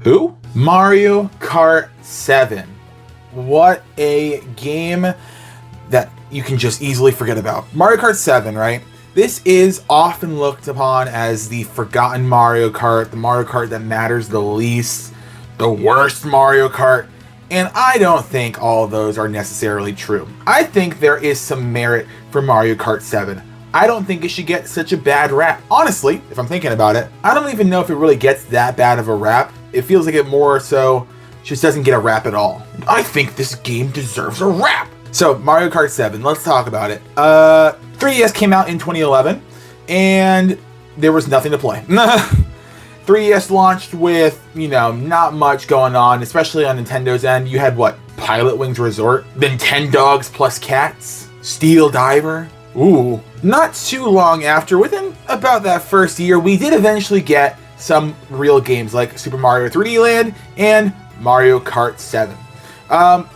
Who? Mario Kart 7. What a game that you can just easily forget about. Mario Kart 7, right? This is often looked upon as the forgotten Mario Kart, the Mario Kart that matters the least, the worst Mario Kart. And I don't think all of those are necessarily true. I think there is some merit for Mario Kart 7. I don't think it should get such a bad rap. Honestly, if I'm thinking about it, I don't even know if it really gets that bad of a rap. It feels like it more so just doesn't get a rap at all. I think this game deserves a rap. So Mario Kart 7, let's talk about it. 3DS came out in 2011 and there was nothing to play. 3DS launched with, not much going on, especially on Nintendo's end. You had what? Pilot Wings Resort, then 10 Dogs Plus Cats, Steel Diver. Ooh. Not too long after, within about that first year, we did eventually get some real games like Super Mario 3D Land and Mario Kart 7.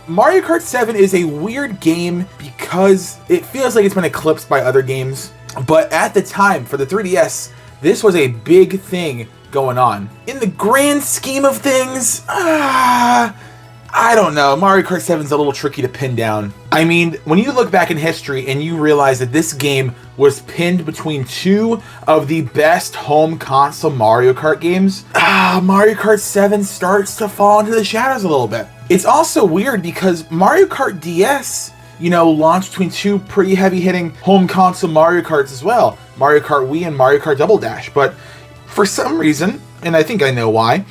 Mario Kart 7 is a weird game because it feels like it's been eclipsed by other games. But at the time, for the 3DS, this was a big thing going on. In the grand scheme of things, I don't know. Mario Kart 7 is a little tricky to pin down. I mean, when you look back in history and you realize that this game was pinned between two of the best home console Mario Kart games, Mario Kart 7 starts to fall into the shadows a little bit. It's also weird because Mario Kart DS, launched between two pretty heavy-hitting home console Mario Karts as well. Mario Kart Wii and Mario Kart Double Dash. But for some reason, and I think I know why,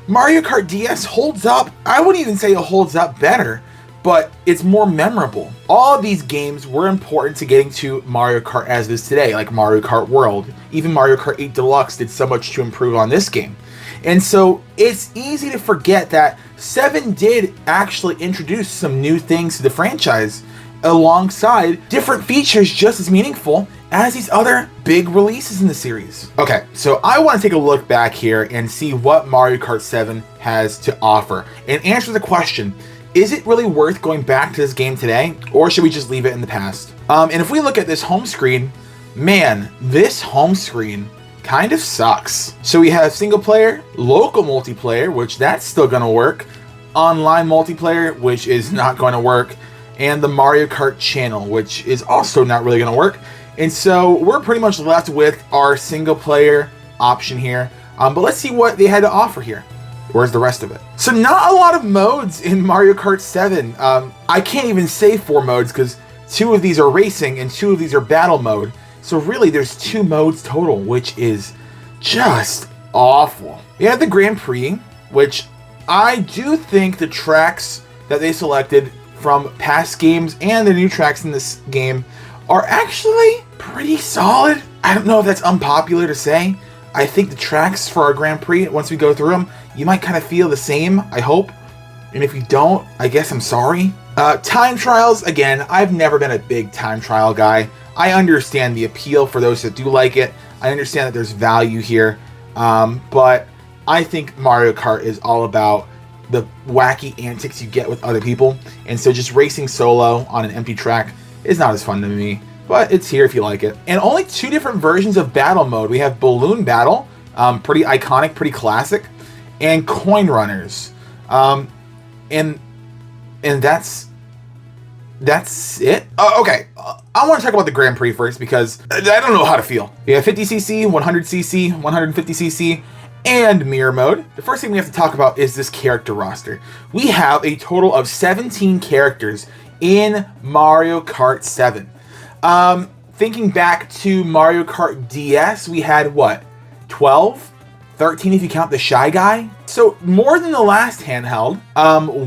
Mario Kart DS holds up. I wouldn't even say it holds up better, but it's more memorable. All of these games were important to getting to Mario Kart as it is today, like Mario Kart World. Even Mario Kart 8 Deluxe did so much to improve on this game. And so it's easy to forget that 7 did actually introduce some new things to the franchise alongside different features just as meaningful as these other big releases in the series. Okay, so I want to take a look back here and see what Mario Kart 7 has to offer and answer the question, is it really worth going back to this game today, or should we just leave it in the past? And if we look at this home screen, man, this home screen kind of sucks. So we have single player, local multiplayer, which that's still gonna work, online multiplayer, which is not going to work, and the Mario Kart channel, which is also not really gonna work. And so we're pretty much left with our single player option here. But let's see what they had to offer here. Where's the rest of it? So not a lot of modes in Mario Kart 7. I can't even say 4 modes because 2 of these are racing and 2 of these are battle mode. So really there's 2 modes total, which is just awful. We have the Grand Prix, which I do think the tracks that they selected from past games and the new tracks in this game are actually pretty solid. I don't know if that's unpopular to say. I think the tracks for our Grand Prix, once we go through them, you might kind of feel the same, I hope. And if you don't, I guess I'm sorry. Time trials, again, I've never been a big time trial guy. I understand the appeal for those that do like it. I understand that there's value here. But I think Mario Kart is all about the wacky antics you get with other people. And so just racing solo on an empty track is not as fun to me. But it's here if you like it. And only 2 different versions of battle mode. We have Balloon Battle, pretty iconic, pretty classic, and Coin Runners. And that's it. Okay, I want to talk about the Grand Prix first because I don't know how to feel. We have 50cc, 100cc, 150cc, and mirror mode. The first thing we have to talk about is this character roster. We have a total of 17 characters in Mario Kart 7. Thinking back to Mario Kart DS, we had what? 12? 13 if you count the Shy Guy? So more than the last handheld,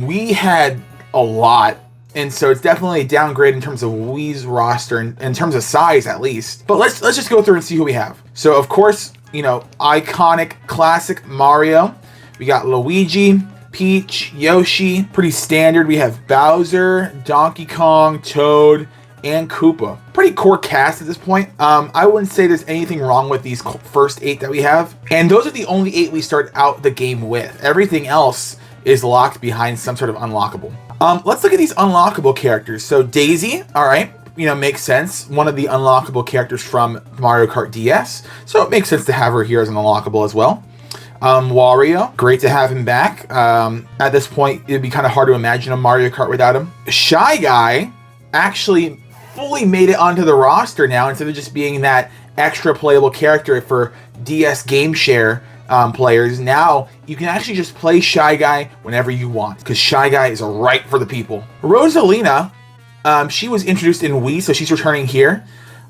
we had a lot. And so it's definitely a downgrade in terms of Wii's roster, in terms of size at least. But let's just go through and see who we have. So of course, iconic classic Mario. We got Luigi, Peach, Yoshi, pretty standard. We have Bowser, Donkey Kong, Toad, and Koopa. Pretty core cast at this point. I wouldn't say there's anything wrong with these first 8 that we have. And those are the only 8 we start out the game with. Everything else is locked behind some sort of unlockable. Let's look at these unlockable characters. So Daisy, all right, makes sense. One of the unlockable characters from Mario Kart DS. So it makes sense to have her here as an unlockable as well. Wario, great to have him back. At this point, it'd be kind of hard to imagine a Mario Kart without him. Shy Guy actually fully made it onto the roster now instead of just being that extra playable character for DS Game Share players. Now you can actually just play Shy Guy whenever you want because Shy Guy is right for the people. Rosalina, she was introduced in Wii, so she's returning here.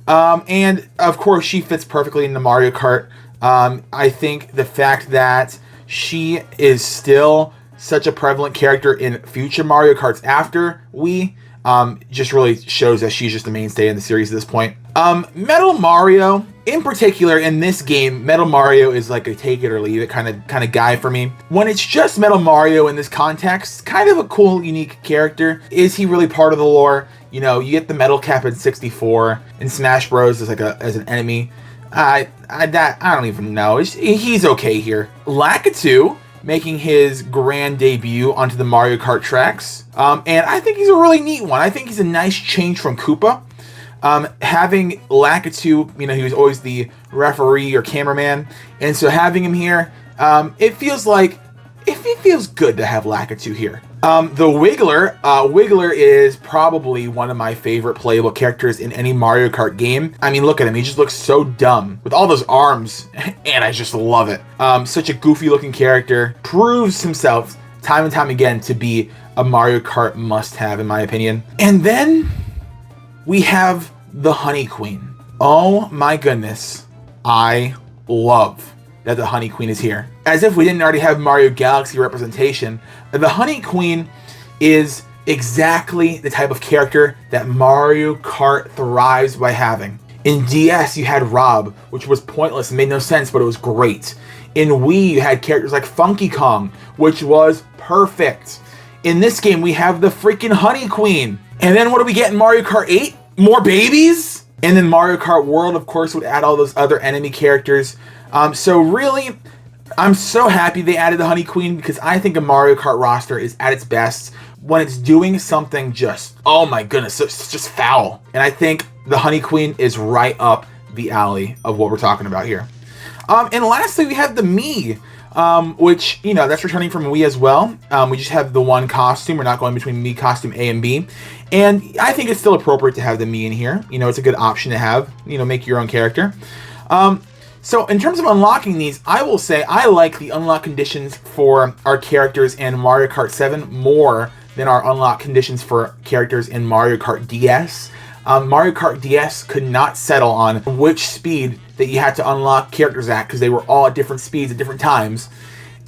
And of course, she fits perfectly into Mario Kart. I think the fact that she is still such a prevalent character in future Mario Karts after Wii just really shows that she's just the mainstay in the series at this point. Metal Mario, in particular in this game, Metal Mario is like a take it or leave it kind of guy for me. When it's just Metal Mario in this context, kind of a cool, unique character. Is he really part of the lore? You know, you get the metal cap in 64 in Smash Bros. As an enemy. I don't even know. He's okay here. Lakitu making his grand debut onto the Mario Kart tracks. And I think he's a really neat one. I think he's a nice change from Koopa. Having Lakitu, you know, he was always the referee or cameraman. And so having him here, it feels good to have Lakitu here. The Wiggler is probably one of my favorite playable characters in any Mario Kart game. I mean, look at him. He just looks so dumb with all those arms, and I just love it. Such a goofy looking character. Proves himself time and time again to be a Mario Kart must-have, in my opinion. And then we have the Honey Queen. Oh my goodness. I love that the Honey Queen is here. As if we didn't already have Mario Galaxy representation, the Honey Queen is exactly the type of character that Mario Kart thrives by having. In DS, you had Rob, which was pointless and made no sense, but it was great. In Wii, you had characters like Funky Kong, which was perfect. In this game, we have the freaking Honey Queen. And then what do we get in Mario Kart 8? More babies? And then Mario Kart World, of course, would add all those other enemy characters. So really, I'm so happy they added the Honey Queen because I think a Mario Kart roster is at its best when it's doing something just, oh my goodness, it's just foul. And I think the Honey Queen is right up the alley of what we're talking about here. And lastly, we have the Mii, which, you know, that's returning from Wii as well. We just have the one costume. We're not going between Mii costume A and B. And I think it's still appropriate to have the Mii in here. You know, it's a good option to have, you know, make your own character. So in terms of unlocking these, I will say I like the unlock conditions for our characters in Mario Kart 7 more than our unlock conditions for characters in Mario Kart DS. Mario Kart DS could not settle on which speed that you had to unlock characters at because they were all at different speeds at different times.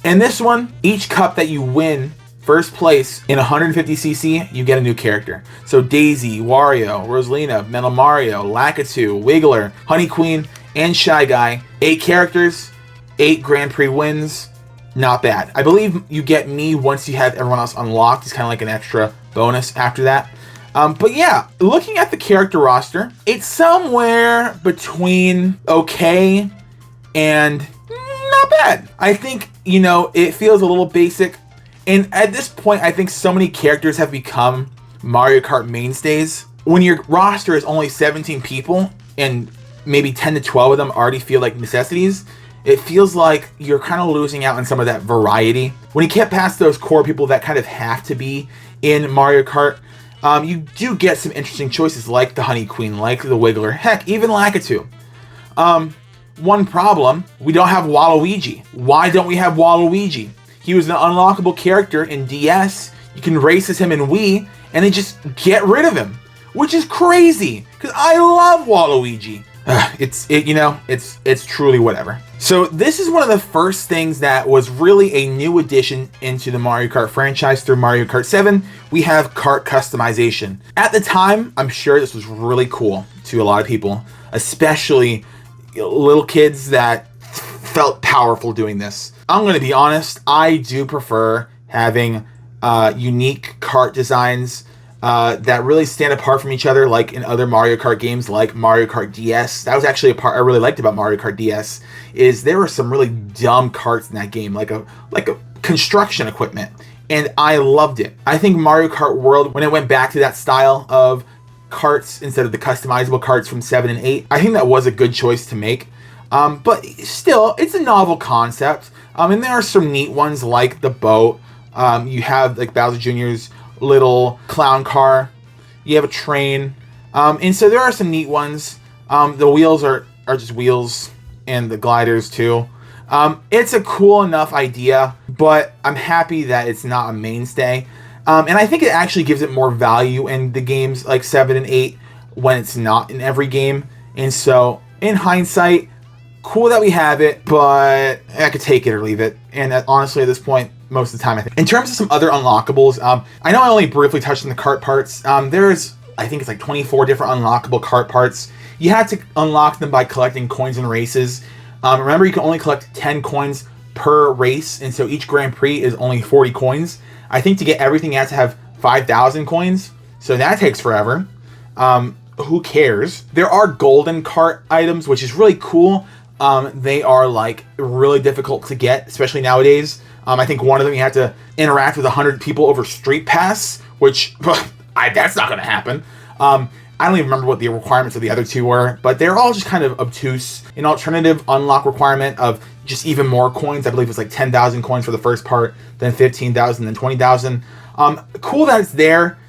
In this one, each cup that you win first place in 150cc, you get a new character. So Daisy, Wario, Rosalina, Metal Mario, Lakitu, Wiggler, Honey Queen, and Shy Guy. 8 characters, 8 Grand Prix wins. Not bad. I believe you get Mii once you have everyone else unlocked. It's kind of like an extra bonus after that. But yeah, looking at the character roster, it's somewhere between okay and not bad. I think, you know, it feels a little basic. And at this point, I think so many characters have become Mario Kart mainstays. When your roster is only 17 people and maybe 10 to 12 of them already feel like necessities, it feels like you're kind of losing out on some of that variety. When you get past those core people that kind of have to be in Mario Kart, you do get some interesting choices like the Honey Queen, like the Wiggler, heck, even Lakitu. One problem, we don't have Waluigi. Why don't we have Waluigi? He was an unlockable character in DS. You can race as him in Wii, and they just get rid of him, which is crazy, because I love Waluigi. It's truly whatever. So this is one of the first things that was really a new addition into the Mario Kart franchise through Mario Kart 7. We have kart customization. At the time, I'm sure this was really cool to a lot of people, especially little kids that felt powerful doing this. I'm going to be honest, I do prefer having unique kart designs that really stand apart from each other, like in other Mario Kart games, like Mario Kart DS. That was actually a part I really liked about Mario Kart DS, is there were some really dumb karts in that game, like a construction equipment, and I loved it. I think Mario Kart World, when it went back to that style of karts instead of the customizable karts from 7 and 8, I think that was a good choice to make. But still, it's a novel concept. And there are some neat ones like the boat. You have like Bowser Jr.'s little clown car. You have a train. And so there are some neat ones. The wheels are just wheels, and the gliders too. It's a cool enough idea, but I'm happy that it's not a mainstay. And I think it actually gives it more value in the games like 7 and 8 when it's not in every game. And so, in hindsight, cool that we have it, but I could take it or leave it. And honestly, at this point, most of the time, I think. In terms of some other unlockables, I know I only briefly touched on the cart parts. There's, I think it's like 24 different unlockable cart parts. You have to unlock them by collecting coins in races. Remember, you can only collect 10 coins per race, and so each Grand Prix is only 40 coins. I think to get everything, you have to have 5,000 coins, so that takes forever. Who cares? There are golden cart items, which is really cool. They are like really difficult to get, especially nowadays. I think one of them you have to interact with 100 people over Street Pass, which that's not going to happen. I don't even remember what the requirements of the other two were, but they're all just kind of obtuse. An alternative unlock requirement of just even more coins. I believe it's like 10,000 coins for the first part, then 15,000, then 20,000. Cool that it's there,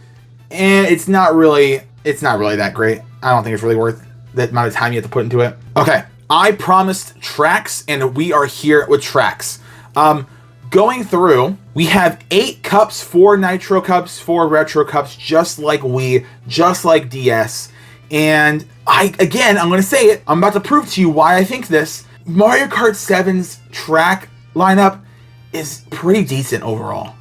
and it's not really that great. I don't think it's really worth the amount of time you have to put into it. Okay, I promised tracks, and we are here with tracks. Going through, we have 8 cups, 4 Nitro cups, 4 Retro cups, just like Wii, just like DS. And I'm going to say it, I'm about to prove to you why I think this. Mario Kart 7's track lineup is pretty decent overall.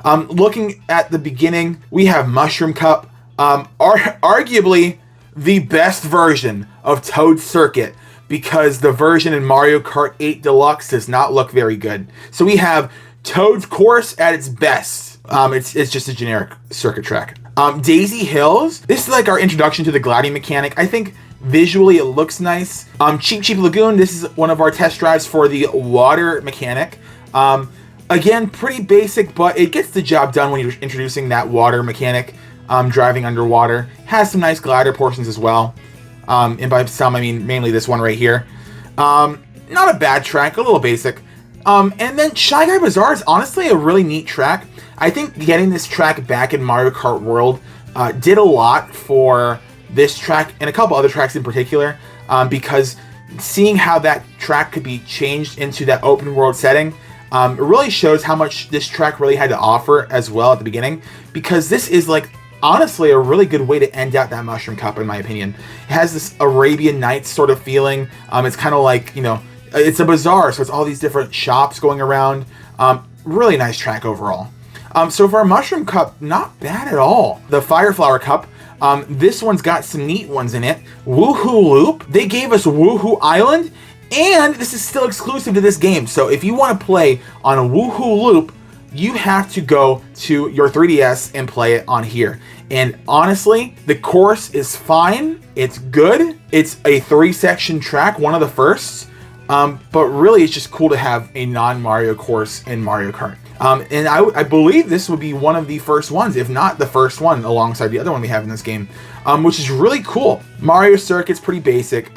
Looking at the beginning, we have Mushroom Cup, arguably the best version of Toad Circuit, because the version in Mario Kart 8 Deluxe does not look very good. So we have Toad's Course at its best. It's just a generic circuit track. Daisy Hills, this is like our introduction to the gliding mechanic. I think visually it looks nice. Cheap Cheap Lagoon, this is one of our test drives for the water mechanic. Again, pretty basic, but it gets the job done when you're introducing that water mechanic. Driving underwater. Has some nice glider portions as well. And by some, I mean mainly this one right here. Not a bad track, a little basic. And then Shy Guy Bazaar is honestly a really neat track. I think getting this track back in Mario Kart World did a lot for this track and a couple other tracks in particular, because seeing how that track could be changed into that open world setting really shows how much this track really had to offer as well at the beginning, because this is like honestly a really good way to end out that Mushroom Cup, in my opinion. It has this Arabian Nights sort of feeling. It's kind of like, you know, it's a bazaar, so it's all these different shops going around. Really nice track overall. So for our Mushroom Cup, not bad at all. The Fire Flower Cup, this one's got some neat ones in it. Woohoo Loop, they gave us Woohoo Island, and this is still exclusive to this game. So if you want to play on a Woohoo Loop, you have to go to your 3DS and play it on here. And honestly, the course is fine. It's good. It's a 3-section track, one of the first. But really, it's just cool to have a non-Mario course in Mario Kart. And I believe this would be one of the first ones, if not the first one, alongside the other one we have in this game, which is really cool. Mario Circuit's pretty basic.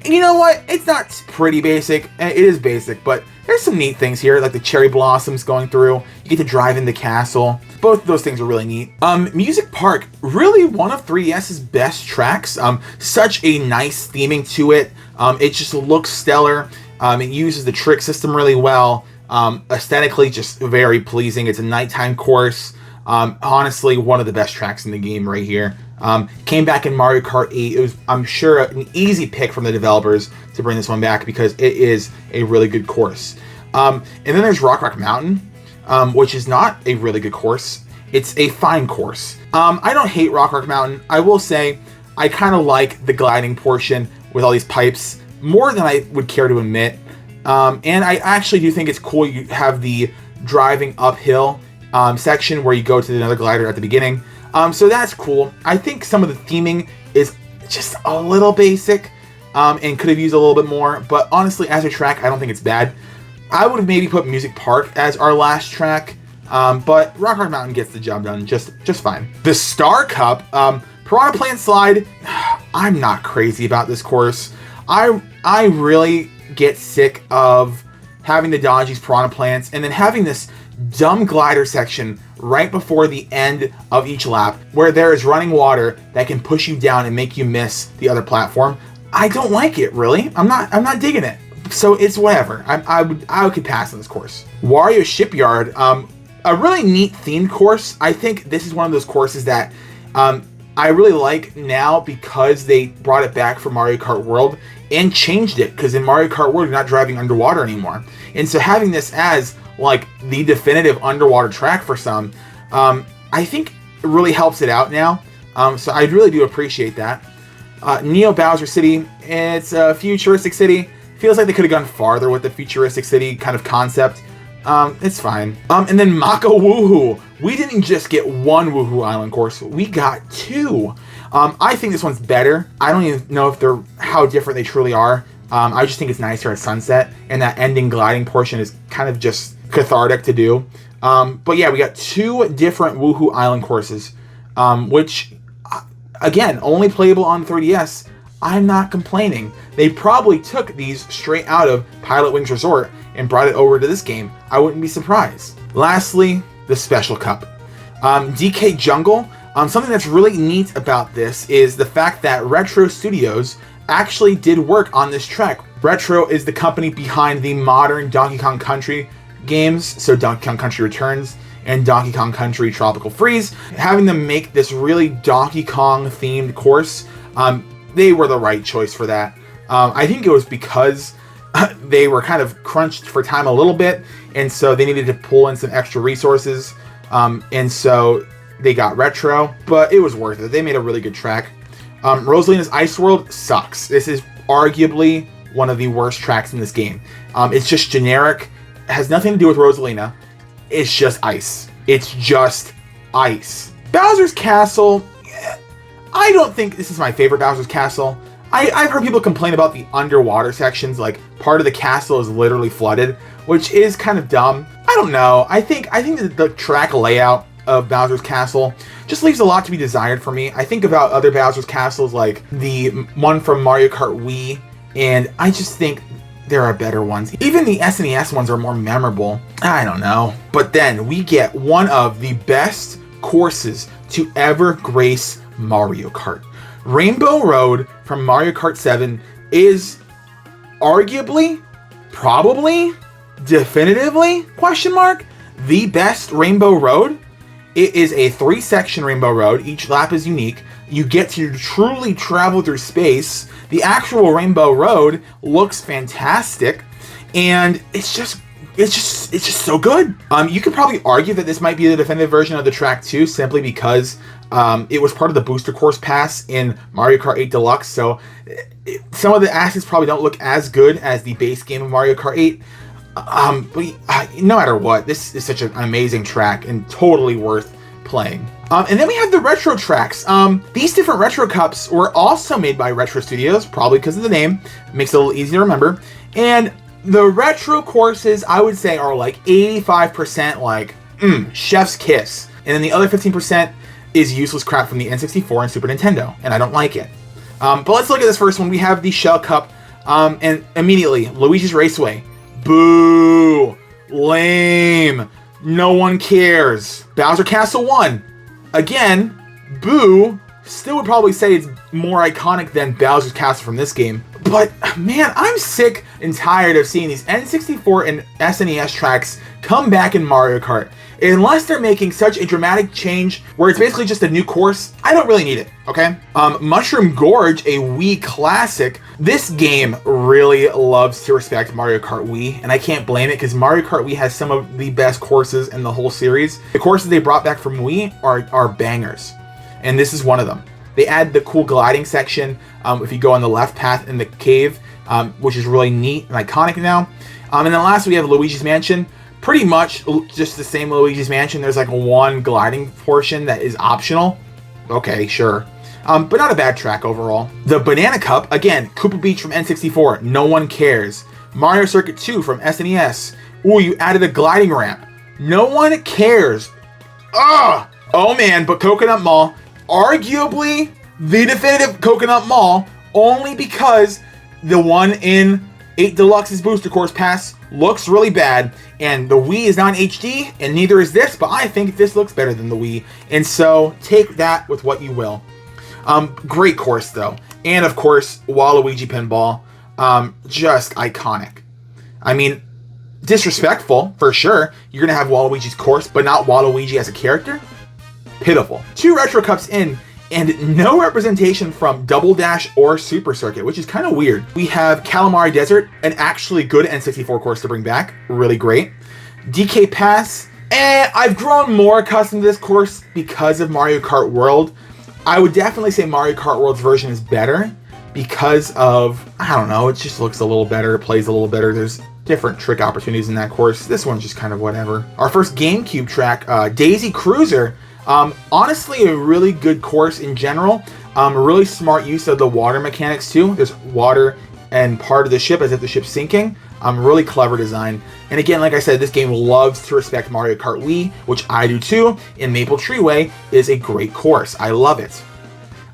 You know what? It's not pretty basic. It is basic, but there's some neat things here, like the cherry blossoms going through. You get to drive in the castle. Both of those things are really neat. Music Park, really one of 3DS's best tracks. Such a nice theming to it. It just looks stellar. It uses the trick system really well. Aesthetically, just very pleasing. It's a nighttime course. Honestly, one of the best tracks in the game right here. Came back in Mario Kart 8. It was, I'm sure, an easy pick from the developers to bring this one back because it is a really good course. And then there's Rock Mountain, which is not a really good course. It's a fine course. I don't hate Rock Mountain. I will say I kind of like the gliding portion with all these pipes more than I would care to admit. And I actually do think it's cool you have the driving uphill section where you go to another glider at the beginning. So that's cool. I think some of the theming is just a little basic and could have used a little bit more. But honestly, as a track, I don't think it's bad. I would have maybe put Music Park as our last track. But Rock Mountain gets the job done just fine. The Star Cup, Piranha Plant Slide. I'm not crazy about this course. I really get sick of having to dodge these piranha plants, and then having this dumb glider section right before the end of each lap where there is running water that can push you down and make you miss the other platform. I don't like it, really. I'm not digging it. So it's whatever. I could pass on this course. Wario Shipyard, a really neat themed course. I think this is one of those courses that I really like now because they brought it back for Mario Kart World and changed it, because in Mario Kart World you're not driving underwater anymore. And so having this as like the definitive underwater track for some, I think it really helps it out now. So I really do appreciate that. Neo Bowser City, it's a futuristic city. Feels like they could have gone farther with the futuristic city kind of concept. It's fine. And then Mako Woohoo. We didn't just get one Woohoo Island course, we got two. I think this one's better. I don't even know if they're how different they truly are. I just think it's nicer at sunset, and that ending gliding portion is kind of just cathartic to do. But yeah, we got two different Woohoo Island courses, which, again, only playable on 3DS. I'm not complaining. They probably took these straight out of Pilot Wings Resort and brought it over to this game. I wouldn't be surprised. Lastly, the Special Cup. DK Jungle. Something that's really neat about this is the fact that Retro Studios actually did work on this track. Retro is the company behind the modern Donkey Kong Country games, so Donkey Kong Country Returns and Donkey Kong Country Tropical Freeze. Having them make this really Donkey Kong themed course, they were the right choice for that. I think it was because they were kind of crunched for time a little bit, and so they needed to pull in some extra resources, and so they got Retro, but it was worth it. They made a really good track. Rosalina's Ice World sucks. This is arguably one of the worst tracks in this game. It's just generic. It has nothing to do with Rosalina. It's just ice. It's just ice. Bowser's Castle, I don't think this is my favorite Bowser's Castle. I've heard people complain about the underwater sections, like part of the castle is literally flooded, which is kind of dumb. I don't know. I think that the track layout of Bowser's Castle just leaves a lot to be desired for me. I think about other Bowser's Castles, like the one from Mario Kart Wii, and I just think there are better ones. Even the SNES ones are more memorable. I don't know. But then we get one of the best courses to ever grace Mario Kart. Rainbow Road from Mario Kart 7 is arguably, probably, definitively, question mark, the best Rainbow Road. It is a 3-section Rainbow Road. Each lap is unique. You get to truly travel through space. The actual Rainbow Road looks fantastic, and it's just so good. You could probably argue that this might be the definitive version of the track too, simply because it was part of the booster course pass in Mario Kart 8 Deluxe. So some of the assets probably don't look as good as the base game of Mario Kart 8. But no matter what, this is such an amazing track and totally worth playing. And then we have the retro tracks. These different retro cups were also made by Retro Studios, probably because of the name. It makes it a little easier to remember. And the retro courses, I would say, are like 85% like, chef's kiss. And then the other 15% is useless crap from the N64 and Super Nintendo, and I don't like it. But let's look at this first one. We have the Shell Cup, and immediately, Luigi's Raceway. Boo! Lame! No one cares. Bowser Castle 1. Again, boo. Still would probably say it's more iconic than Bowser's Castle from this game. But, man, I'm sick and tired of seeing these N64 and SNES tracks come back in Mario Kart. Unless they're making such a dramatic change where it's basically just a new course, I don't really need it, okay? Mushroom Gorge, a Wii classic. This game really loves to respect Mario Kart Wii, and I can't blame it because Mario Kart Wii has some of the best courses in the whole series. The courses they brought back from Wii are bangers, and this is one of them. They add the cool gliding section if you go on the left path in the cave, which is really neat and iconic now. And then last we have Luigi's Mansion. Pretty much just the same Luigi's Mansion. There's like one gliding portion that is optional. Okay, sure. But not a bad track overall. The Banana Cup, again, Koopa Beach from N64. No one cares. Mario Circuit 2 from SNES. Ooh, you added a gliding ramp. No one cares. Ugh! Oh man, but Coconut Mall, arguably the definitive Coconut Mall, only because the one in 8 Deluxe's Booster Course Pass looks really bad, and the Wii is not in HD, and neither is this, but I think this looks better than the Wii, and so take that with what you will. Great course, though. And, of course, Waluigi Pinball. Just iconic. I mean, disrespectful, for sure. You're going to have Waluigi's course, but not Waluigi as a character? Pitiful. 2 Retro Cups in, and no representation from Double Dash or Super Circuit, which is kind of weird. We have Calamari Desert, an actually good N64 course to bring back. Really great. DK Pass, I've grown more accustomed to this course because of Mario Kart World. I would definitely say Mario Kart World's version is better because of, I don't know, it just looks a little better, plays a little better. There's different trick opportunities in that course. This one's just kind of whatever. Our first GameCube track, Daisy Cruiser. Honestly, a really good course in general. A really smart use of the water mechanics too. There's water and part of the ship as if the ship's sinking. Really clever design. And again, like I said, this game loves to respect Mario Kart Wii, which I do too, and Maple Treeway is a great course. I love it.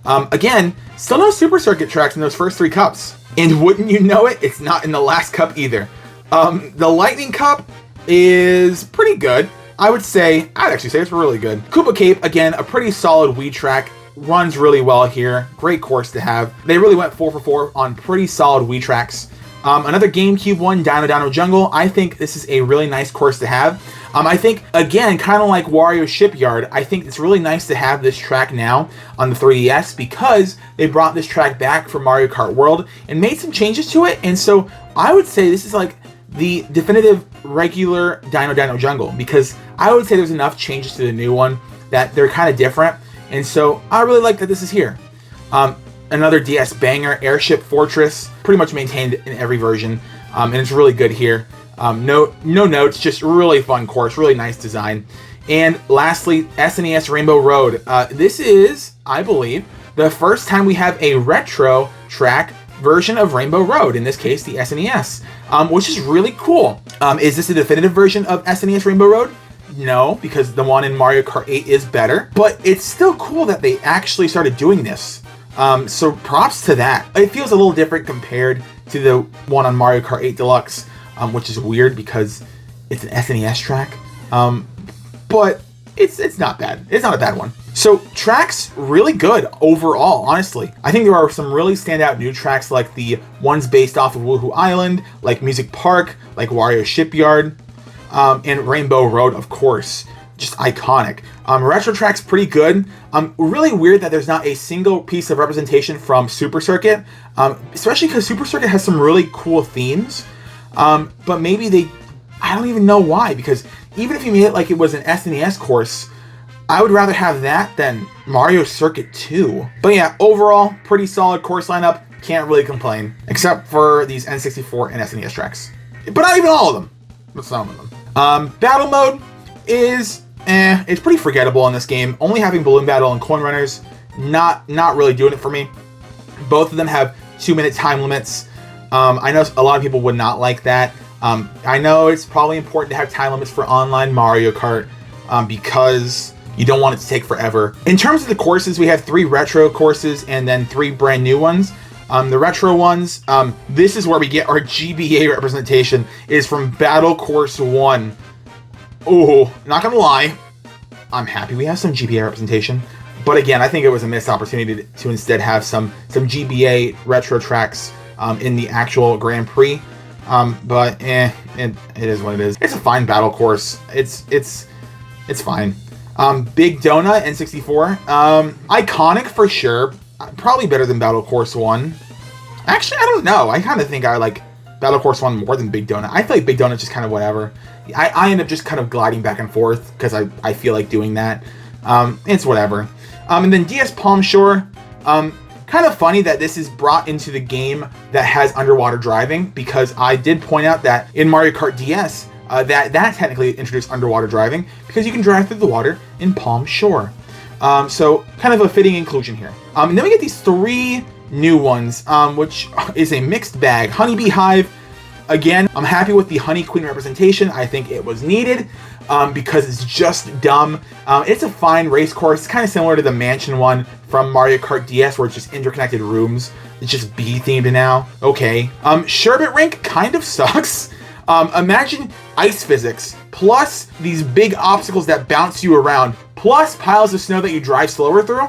Again, still no Super Circuit tracks in those first 3 cups. And wouldn't you know it, it's not in the last cup either. The Lightning Cup is pretty good. I'd actually say it's really good. Koopa Cape, again, a pretty solid Wii track. Runs really well here. Great course to have. They really went 4 for 4 on pretty solid Wii tracks. Another GameCube one, Dino Dino Jungle. I think this is a really nice course to have. I think, again, kind of like Wario Shipyard, I think it's really nice to have this track now on the 3DS because they brought this track back for Mario Kart World and made some changes to it. And so I would say this is like the definitive regular Dino Dino Jungle because I would say there's enough changes to the new one that they're kind of different. And so I really like that this is here. Another DS banger, Airship Fortress, pretty much maintained in every version, and it's really good here. No notes, just really fun course, really nice design. And lastly, SNES Rainbow Road. This is, I believe, the first time we have a retro track version of Rainbow Road, in this case, the SNES, which is really cool. Is this a definitive version of SNES Rainbow Road? No, because the one in Mario Kart 8 is better, but it's still cool that they actually started doing this. So props to that. It feels a little different compared to the one on Mario Kart 8 Deluxe, which is weird because it's an SNES track. But it's not bad. It's not a bad one. So tracks really good overall, honestly. I think there are some really standout new tracks like the ones based off of Woohoo Island, like Music Park, like Wario Shipyard, and Rainbow Road, of course. Just iconic. Retro track's pretty good. Really weird that there's not a single piece of representation from Super Circuit, especially because Super Circuit has some really cool themes. But maybe I don't even know why, because even if you made it like it was an SNES course, I would rather have that than Mario Circuit 2. But yeah, overall, pretty solid course lineup. Can't really complain, except for these N64 and SNES tracks. But not even all of them, but some of them. Battle mode is it's pretty forgettable in this game. Only having Balloon Battle and Coin Runners, not really doing it for me. Both of them have 2-minute time limits. I know a lot of people would not like that. I know it's probably important to have time limits for online Mario Kart because you don't want it to take forever. In terms of the courses, we have 3 retro courses and then 3 brand new ones. The retro ones, this is where we get our GBA representation, is from Battle Course 1. Oh, not gonna lie, I'm happy we have some GBA representation. But again, I think it was a missed opportunity to instead have some GBA retro tracks in the actual Grand Prix. But it is what it is. It's a fine battle course. It's fine. Big Donut N64. Iconic for sure. Probably better than Battle Course 1. Actually, I don't know. I kind of think I like Battle Course 1 more than Big Donut. I feel like Big Donut's just kind of whatever. I end up just kind of gliding back and forth because I feel like doing that. It's whatever. And then DS Palm Shore. Kind of funny that this is brought into the game that has underwater driving, because I did point out that in Mario Kart DS, that technically introduced underwater driving because you can drive through the water in Palm Shore. So kind of a fitting inclusion here. And then we get these 3 new ones, which is a mixed bag. Honeybee Hive. Again, I'm happy with the Honey Queen representation. I think it was needed because it's just dumb. It's a fine race course. It's kind of similar to the Mansion one from Mario Kart DS, where it's just interconnected rooms. It's just bee themed now. Okay. Sherbet Rink kind of sucks. Imagine ice physics, plus these big obstacles that bounce you around, plus piles of snow that you drive slower through,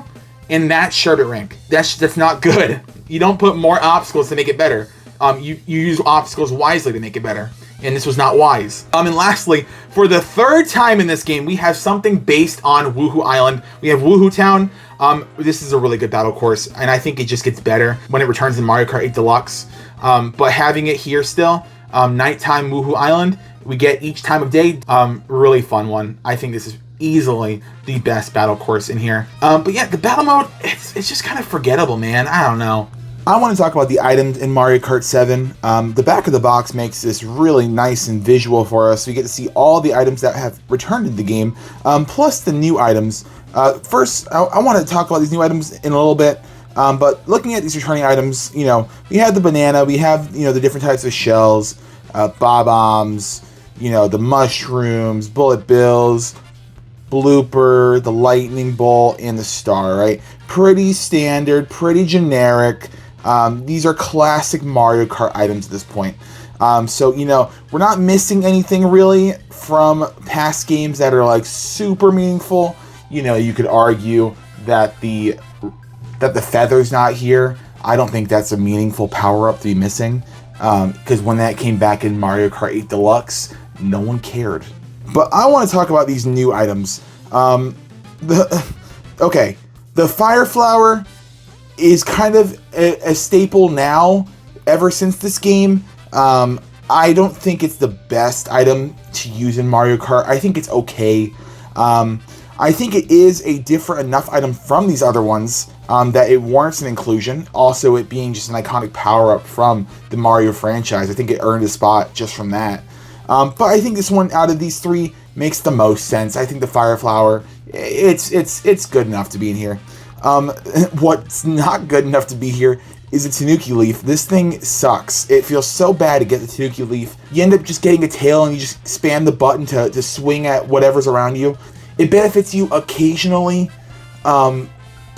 and that's sherbet rank. That's not good. You don't put more obstacles to make it better. You use obstacles wisely to make it better, and this was not wise. And lastly, for the third time in this game, we have something based on Woohoo Island. We have Woohoo Town. This is a really good battle course, and I think it just gets better when it returns in Mario Kart 8 Deluxe. But having it here still, nighttime Woohoo Island, we get each time of day, really fun one. I think this is easily the best battle course in here. But yeah, the battle mode, it's just kind of forgettable, man. I don't know. I want to talk about the items in Mario Kart 7. The back of the box makes this really nice and visual for us. We get to see all the items that have returned in the game, plus the new items. First, I want to talk about these new items in a little bit. But looking at these returning items, you know, we have the banana, we have, you know, the different types of shells, bob-ombs, you know, the mushrooms, bullet bills, blooper, the lightning bolt, and the star, right? Pretty standard, pretty generic. These are classic Mario Kart items at this point. So, you know, we're not missing anything really from past games that are like super meaningful. You know, you could argue that the feather's not here. I don't think that's a meaningful power-up to be missing. Because when that came back in Mario Kart 8 Deluxe, no one cared. But I want to talk about these new items. Okay, the Fire Flower is kind of a staple now, ever since this game. I don't think it's the best item to use in Mario Kart. I think it's okay. I think it is a different enough item from these other ones that it warrants an inclusion. Also, it being just an iconic power-up from the Mario franchise. I think it earned a spot just from that. But I think this one out of these three makes the most sense. I think the Fire Flower, it's good enough to be in here. What's not good enough to be here is a Tanuki Leaf. This thing sucks. It feels so bad to get the Tanuki Leaf. You end up just getting a tail and you just spam the button to swing at whatever's around you. It benefits you occasionally, but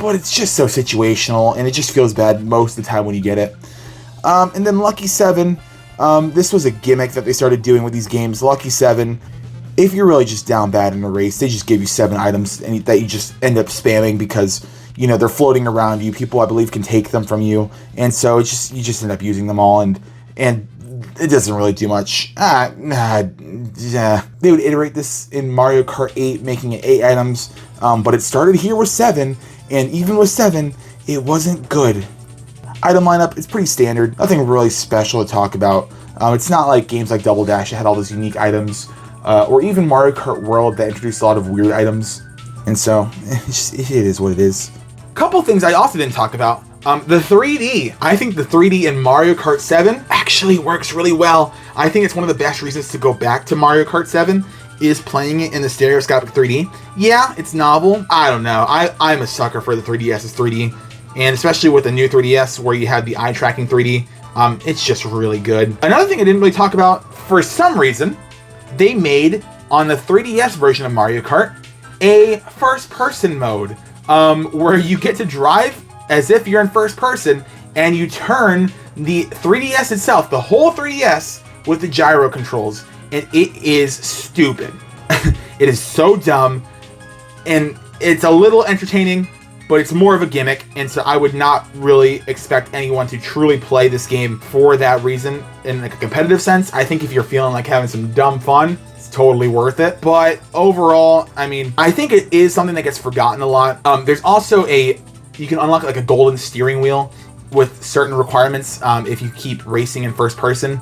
it's just so situational, and it just feels bad most of the time when you get it. And then Lucky 7, this was a gimmick that they started doing with these games. Lucky 7, if you're really just down bad in a race, they just give you 7 items that you just end up spamming because, you know, they're floating around you. People, I believe, can take them from you, and so you just end up using them all, and it doesn't really do much. They would iterate this in Mario Kart 8, making it 8 items, but it started here with 7, and even with 7, it wasn't good. Item lineup is pretty standard, nothing really special to talk about. It's not like games like Double Dash that had all those unique items, or even Mario Kart World that introduced a lot of weird items, and so it is what it is. Couple things I also didn't talk about. The 3D. I think the 3D in Mario Kart 7 actually works really well. I think it's one of the best reasons to go back to Mario Kart 7 is playing it in the stereoscopic 3D. Yeah, it's novel. I don't know. I'm a sucker for the 3DS's 3D. And especially with the new 3DS where you have the eye tracking 3D, it's just really good. Another thing I didn't really talk about, for some reason, they made, on the 3DS version of Mario Kart, a first-person mode where you get to drive as if you're in first person, and you turn the 3DS itself, the whole 3DS, with the gyro controls, and it is stupid. It is so dumb, and it's a little entertaining, but it's more of a gimmick, and so I would not really expect anyone to truly play this game for that reason in like a competitive sense. I think if you're feeling like having some dumb fun, it's totally worth it. But overall, I mean, I think it is something that gets forgotten a lot. There's also you can unlock like a golden steering wheel with certain requirements if you keep racing in first person,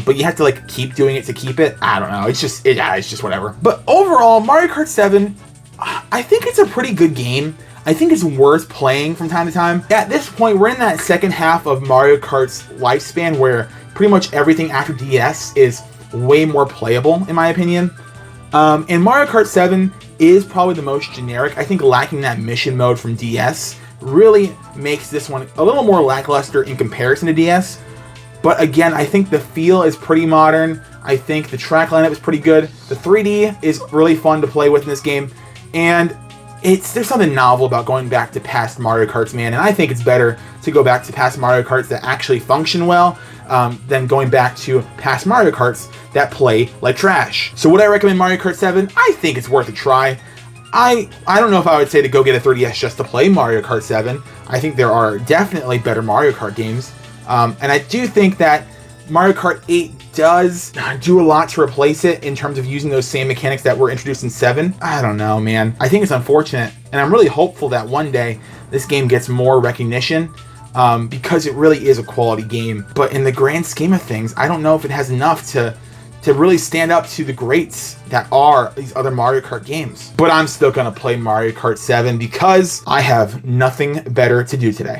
but you have to like keep doing it to keep it. I don't know. It's just whatever. But overall, Mario Kart 7, I think it's a pretty good game. I think it's worth playing from time to time. At this point, we're in that second half of Mario Kart's lifespan where pretty much everything after DS is way more playable, in my opinion. And Mario Kart 7 is probably the most generic. I think lacking that mission mode from DS really makes this one a little more lackluster in comparison to DS. But again, I think the feel is pretty modern. I think the track lineup is pretty good. The 3D is really fun to play with in this game. And there's something novel about going back to past Mario Karts, man, and I think it's better to go back to past Mario Karts that actually function well than going back to past Mario Karts that play like trash. So would I recommend Mario Kart 7? I think it's worth a try. I don't know if I would say to go get a 3DS just to play Mario Kart 7. I think there are definitely better Mario Kart games. And I do think that Mario Kart 8 does do a lot to replace it in terms of using those same mechanics that were introduced in 7. I don't know, man. I think it's unfortunate, and I'm really hopeful that one day this game gets more recognition because it really is a quality game. But in the grand scheme of things, I don't know if it has enough to really stand up to the greats that are these other Mario Kart games. But I'm still gonna play Mario Kart 7 because I have nothing better to do today.